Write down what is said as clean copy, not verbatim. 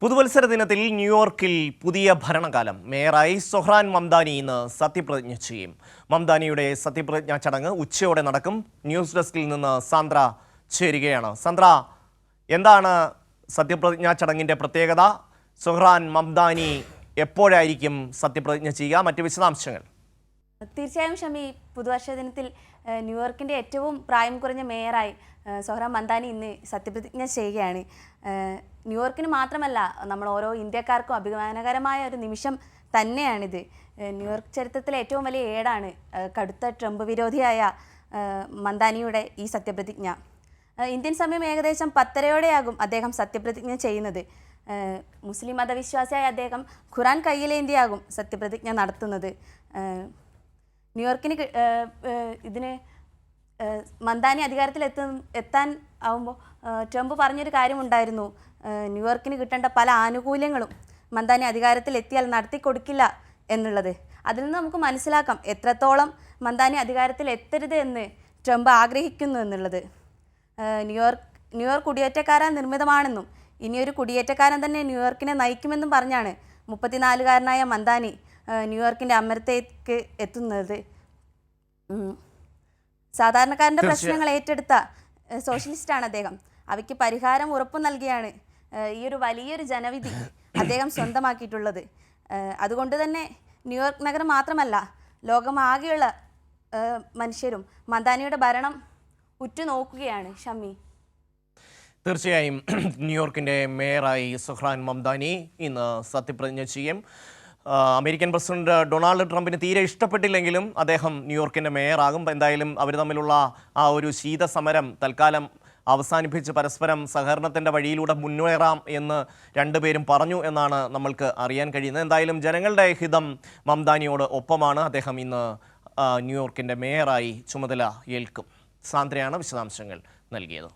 പുതുവത്സര ദിനത്തിൽ ന്യൂയോർക്കിൽ പുതിയ ഭരണകാലം മേയറായി സൊഹ്റാൻ മംദാനി ഇന്ന് സത്യപ്രതിജ്ഞ ചെയ്യും. മംദാനിയുടെ സത്യപ്രതിജ്ഞാ ചടങ്ങ് ഉച്ചയോടെ നടക്കും. ന്യൂസ് ഡെസ്കിൽ നിന്ന് സാന്ദ്ര ചേരുകയാണ്. സാന്ദ്ര, എന്താണ് സത്യപ്രതിജ്ഞാ ചടങ്ങിന്റെ പ്രത്യേകത? സൊഹ്റാൻ മംദാനി എപ്പോഴായിരിക്കും സത്യപ്രതിജ്ഞ ചെയ്യുക? മറ്റ് വിശദാംശങ്ങൾ. തീർച്ചയായും ഷമി, പുതുവർഷ ദിനത്തിൽ ന്യൂയോർക്കിൻ്റെ ഏറ്റവും പ്രായം കുറഞ്ഞ മേയറായി സൊഹ്റാൻ മംദാനി ഇന്ന് സത്യപ്രതിജ്ഞ ചെയ്യുകയാണ്. ന്യൂയോർക്കിന് മാത്രമല്ല, നമ്മൾ ഓരോ ഇന്ത്യക്കാർക്കും അഭിമാനകരമായ ഒരു നിമിഷം തന്നെയാണിത്. ന്യൂയോർക്ക് ചരിത്രത്തിലെ ഏറ്റവും വലിയ ഏടാണ് കടുത്ത ട്രംപ് വിരോധിയായ മംദാനിയുടെ ഈ സത്യപ്രതിജ്ഞ. ഇന്ത്യൻ സമയം ഏകദേശം 10:30 അദ്ദേഹം സത്യപ്രതിജ്ഞ ചെയ്യുന്നത്. മുസ്ലിം മതവിശ്വാസിയായ അദ്ദേഹം ഖുറാൻ കയ്യിലേന്തിയാകും സത്യപ്രതിജ്ഞ നടത്തുന്നത്. ന്യൂയോർക്കിന് ഇതിന് മംദാനി അധികാരത്തിൽ എത്താൻ ആവുമ്പോൾ ട്രംപ് പറഞ്ഞൊരു കാര്യമുണ്ടായിരുന്നു. ന്യൂയോർക്കിന് കിട്ടേണ്ട പല ആനുകൂല്യങ്ങളും മംദാനി അധികാരത്തിൽ എത്തിയാൽ നടത്തിക്കൊടുക്കില്ല എന്നുള്ളത്. അതിൽ നിന്ന് നമുക്ക് മനസ്സിലാക്കാം എത്രത്തോളം മംദാനി അധികാരത്തിൽ എത്തരുത് എന്ന് ട്രംപ് ആഗ്രഹിക്കുന്നു എന്നുള്ളത്. ന്യൂയോർക്ക് കുടിയേറ്റക്കാരാൽ നിർമ്മിതമാണെന്നും ഇനിയൊരു കുടിയേറ്റക്കാരൻ തന്നെ ന്യൂയോർക്കിനെ നയിക്കുമെന്നും പറഞ്ഞാണ് 34-കാരനായ മംദാനി ന്യൂയോർക്കിൻ്റെ അമരത്തേക്ക് എത്തുന്നത്. സാധാരണക്കാരൻ്റെ പ്രശ്നങ്ങൾ ഏറ്റെടുത്ത സോഷ്യലിസ്റ്റാണ് അദ്ദേഹം. അവയ്ക്ക് പരിഹാരം ഉറപ്പു നൽകിയാണ് ഈ ഒരു വലിയൊരു ജനവിധി അദ്ദേഹം സ്വന്തമാക്കിയിട്ടുള്ളത്. അതുകൊണ്ട് തന്നെ ന്യൂയോർക്ക് നഗരം മാത്രമല്ല, ലോകമാകെയുള്ള മനുഷ്യരും മംദാനിയുടെ ഭരണം ഉറ്റുനോക്കുകയാണ്. ഷമി, തീർച്ചയായും ന്യൂയോർക്കിൻ്റെ മേയറായി സൊഹ്റാൻ മംദാനി ഇന്ന് സത്യപ്രതിജ്ഞ ചെയ്യും. അമേരിക്കൻ പ്രസിഡന്റ് ഡൊണാൾഡ് ട്രംപിന് തീരെ ഇഷ്ടപ്പെട്ടില്ലെങ്കിലും അദ്ദേഹം ന്യൂയോർക്കിൻ്റെ മേയറാകും. എന്തായാലും അവർ തമ്മിലുള്ള ആ ഒരു ശീതസമരം തൽക്കാലം അവസാനിപ്പിച്ച് പരസ്പരം സഹകരണത്തിൻ്റെ വഴിയിലൂടെ മുന്നേറാം എന്ന് രണ്ടുപേരും പറഞ്ഞു എന്നാണ് നമ്മൾക്ക് അറിയാൻ കഴിയുന്നത്. എന്തായാലും ജനങ്ങളുടെ ഹിതം മംദാനിയോട് ഒപ്പമാണ്. അദ്ദേഹം ഇന്ന് ന്യൂയോർക്കിൻ്റെ മേയറായി ചുമതല ഏൽക്കും. സാന്ദ്രയാണ് വിശദാംശങ്ങൾ നൽകിയത്.